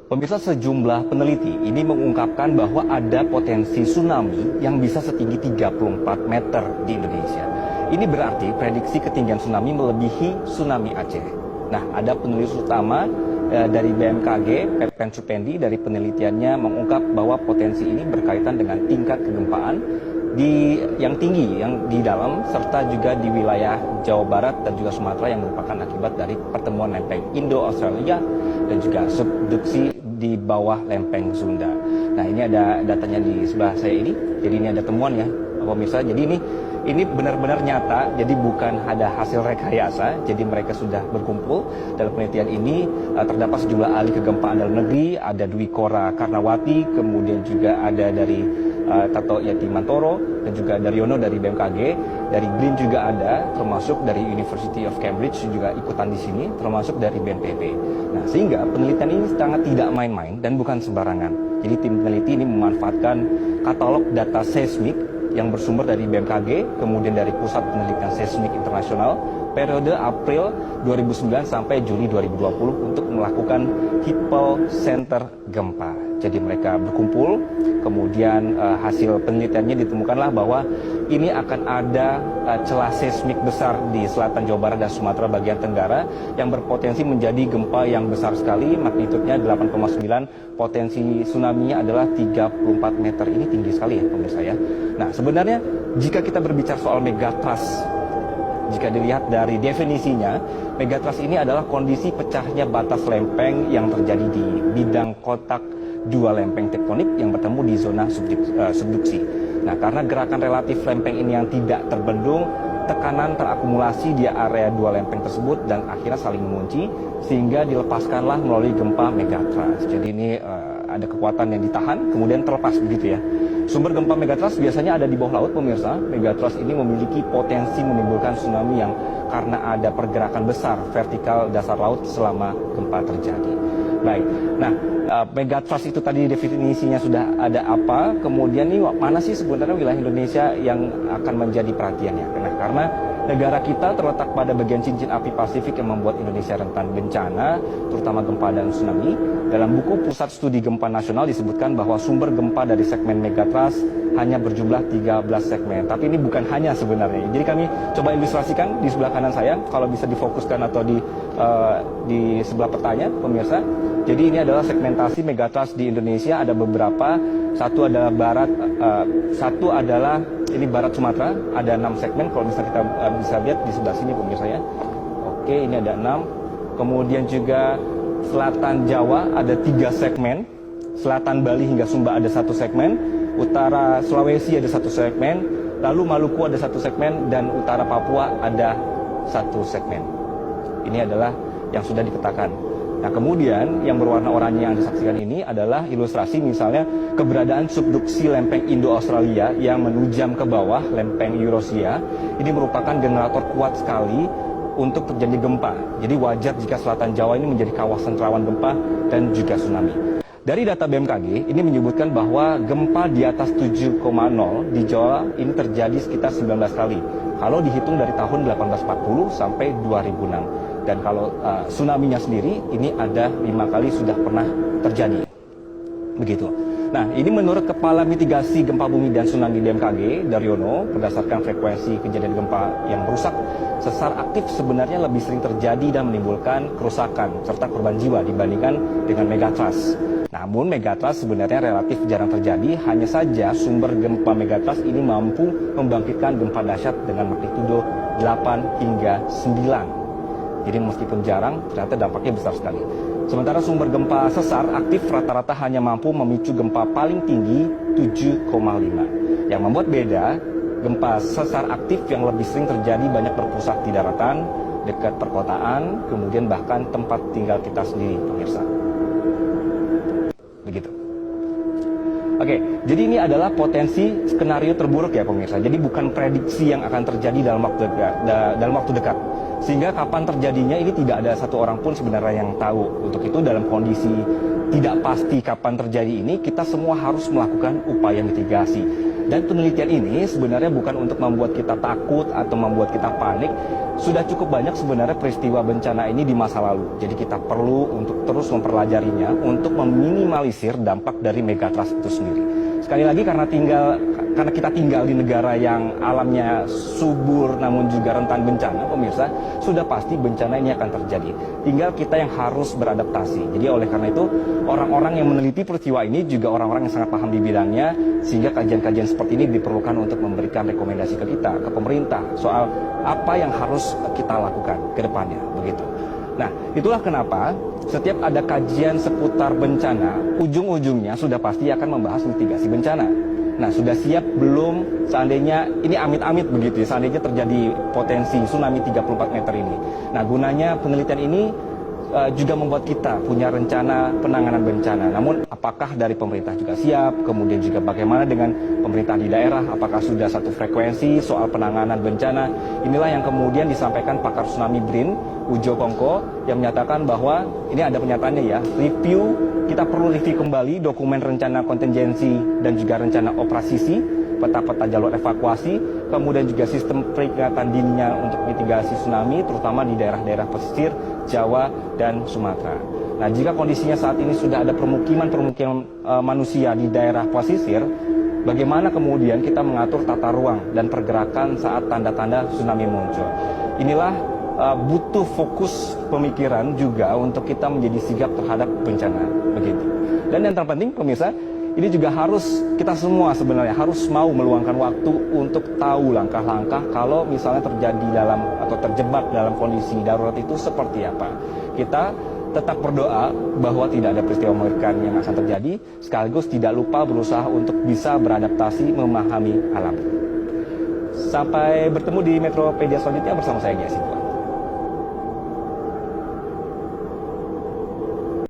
Pemirsa, sejumlah peneliti ini mengungkapkan bahwa ada potensi tsunami yang bisa setinggi 34 meter di Indonesia. Ini berarti prediksi ketinggian tsunami melebihi tsunami Aceh. Nah, ada penulis utama dari BMKG, Pepén Suppendi, dari penelitiannya mengungkap bahwa potensi ini berkaitan dengan tingkat kegempaan yang tinggi yang di dalam serta juga di wilayah Jawa Barat dan juga Sumatera yang merupakan akibat dari pertemuan lempeng Indo-Australia dan juga subduksi di bawah lempeng Sunda. Nah, ini ada datanya di sebelah saya ini. Jadi ini ada temuan ya, pemirsa. Jadi ini benar-benar nyata, jadi bukan ada hasil rekayasa. Jadi mereka sudah berkumpul dalam penelitian ini. Terdapat sejumlah ahli kegempaan dalam negeri, ada Dwi Kora Karnawati, kemudian juga ada dari Tato Yati Mantoro, dan juga Daryono dari BMKG, dari BRIN juga ada, termasuk dari University of Cambridge juga ikutan di sini, termasuk dari BNPB. Nah, sehingga penelitian ini sangat tidak main-main dan bukan sembarangan. Jadi tim peneliti ini memanfaatkan katalog data seismik yang bersumber dari BMKG, kemudian dari Pusat Penelitian Seismik Internasional, periode April 2009 sampai Juli 2020 untuk melakukan hypocenter gempa. Jadi mereka berkumpul, kemudian hasil penelitiannya ditemukanlah bahwa ini akan ada celah seismik besar di selatan Jawa Barat dan Sumatera bagian tenggara yang berpotensi menjadi gempa yang besar sekali, magnitudnya 8,9, potensi tsunami-nya adalah 34 meter. Ini tinggi sekali ya pemirsa ya. Nah, sebenarnya jika kita berbicara soal megatrust, jika dilihat dari definisinya, megatrust ini adalah kondisi pecahnya batas lempeng yang terjadi di bidang kotak dua lempeng tektonik yang bertemu di zona subduksi. Nah, karena gerakan relatif lempeng ini yang tidak terbendung, tekanan terakumulasi di area dua lempeng tersebut dan akhirnya saling mengunci sehingga dilepaskanlah melalui gempa megatrust. Jadi ini ada kekuatan yang ditahan kemudian terlepas begitu ya. Sumber gempa megatrust biasanya ada di bawah laut pemirsa. Megatrust ini memiliki potensi menimbulkan tsunami yang karena ada pergerakan besar vertikal dasar laut selama gempa terjadi. Baik, nah megatrust itu tadi definisinya sudah ada apa, kemudian nih mana sih sebenarnya wilayah Indonesia yang akan menjadi perhatiannya? Nah, karena negara kita terletak pada bagian cincin api Pasifik yang membuat Indonesia rentan bencana, terutama gempa dan tsunami. Dalam buku Pusat Studi Gempa Nasional disebutkan bahwa sumber gempa dari segmen megatrust hanya berjumlah 13 segmen. Tapi ini bukan hanya sebenarnya. Jadi kami coba ilustrasikan di sebelah kanan saya, kalau bisa difokuskan atau di sebelah petanya, pemirsa. Jadi ini adalah segmentasi megatrust di Indonesia, ada beberapa. Satu adalah ini barat Sumatera, ada 6 segmen. Kalau misalnya kita bisa lihat di sebelah sini pemirsa ya. Oke, ini ada 6. Kemudian juga selatan Jawa ada 3 segmen, selatan Bali hingga Sumba ada 1 segmen, utara Sulawesi ada 1 segmen, lalu Maluku ada 1 segmen, dan utara Papua ada 1 segmen. Ini adalah yang sudah dipetakan. Nah, kemudian yang berwarna oranye yang Anda saksikan ini adalah ilustrasi misalnya keberadaan subduksi lempeng Indo-Australia yang menujam ke bawah lempeng Eurasia. Ini merupakan generator kuat sekali untuk terjadi gempa. Jadi wajar jika selatan Jawa ini menjadi kawasan rawan gempa dan juga tsunami. Dari data BMKG ini menyebutkan bahwa gempa di atas 7,0 di Jawa ini terjadi sekitar 19 kali. Kalau dihitung dari tahun 1840 sampai 2006. Dan kalau tsunami-nya sendiri ini ada 5 kali sudah pernah terjadi. Begitu. Nah, ini menurut Kepala Mitigasi Gempa Bumi dan Tsunami BMKG, Daryono, berdasarkan frekuensi kejadian gempa yang merusak, sesar aktif sebenarnya lebih sering terjadi dan menimbulkan kerusakan serta korban jiwa dibandingkan dengan megatrust. Namun megatrust sebenarnya relatif jarang terjadi, hanya saja sumber gempa megatrust ini mampu membangkitkan gempa dahsyat dengan magnitudo 8 hingga 9. Jadi meskipun jarang, ternyata dampaknya besar sekali. Sementara sumber gempa sesar aktif rata-rata hanya mampu memicu gempa paling tinggi 7,5. Yang membuat beda, gempa sesar aktif yang lebih sering terjadi banyak berpusat di daratan, dekat perkotaan, kemudian bahkan tempat tinggal kita sendiri, pemirsa. Begitu. Oke, jadi ini adalah potensi skenario terburuk ya pemirsa. Jadi bukan prediksi yang akan terjadi dalam waktu dekat. Sehingga kapan terjadinya ini tidak ada satu orang pun sebenarnya yang tahu. Untuk itu dalam kondisi tidak pasti kapan terjadi ini, kita semua harus melakukan upaya mitigasi. Dan penelitian ini sebenarnya bukan untuk membuat kita takut atau membuat kita panik. Sudah cukup banyak sebenarnya peristiwa bencana ini di masa lalu. Jadi kita perlu untuk terus mempelajarinya untuk meminimalisir dampak dari megatrust itu sendiri. Sekali lagi karena kita tinggal di negara yang alamnya subur namun juga rentan bencana, pemirsa, sudah pasti bencana ini akan terjadi. Tinggal kita yang harus beradaptasi. Jadi oleh karena itu, orang-orang yang meneliti peristiwa ini juga orang-orang yang sangat paham di bidangnya, sehingga kajian-kajian seperti ini diperlukan untuk memberikan rekomendasi ke kita, ke pemerintah, soal apa yang harus kita lakukan ke depannya, begitu. Nah, itulah kenapa setiap ada kajian seputar bencana, ujung-ujungnya sudah pasti akan membahas mitigasi bencana. Nah, sudah siap belum seandainya ini amit-amit begitu ya, seandainya terjadi potensi tsunami 34 meter ini. Nah, gunanya penelitian ini juga membuat kita punya rencana penanganan bencana. Namun apakah dari pemerintah juga siap, kemudian juga bagaimana dengan pemerintah di daerah, apakah sudah satu frekuensi soal penanganan bencana. Inilah yang kemudian disampaikan pakar tsunami BRIN, Ujo Kongko, yang menyatakan bahwa ini ada pernyataannya ya, kita perlu review kembali dokumen rencana kontingensi dan juga rencana operasi, peta-peta jalur evakuasi, kemudian juga sistem peringatan dininya untuk mitigasi tsunami, terutama di daerah-daerah pesisir, Jawa, dan Sumatera. Nah, jika kondisinya saat ini sudah ada permukiman manusia di daerah pesisir, bagaimana kemudian kita mengatur tata ruang dan pergerakan saat tanda-tanda tsunami muncul? Inilah butuh fokus pemikiran juga untuk kita menjadi sigap terhadap bencana, begitu. Dan yang terpenting, pemirsa, ini juga harus kita semua sebenarnya harus mau meluangkan waktu untuk tahu langkah-langkah kalau misalnya terjadi dalam atau terjebak dalam kondisi darurat itu seperti apa. Kita tetap berdoa bahwa tidak ada peristiwa mengerikan yang akan terjadi, sekaligus tidak lupa berusaha untuk bisa beradaptasi memahami alam. Sampai bertemu di Metropedia selanjutnya bersama saya, Giasi.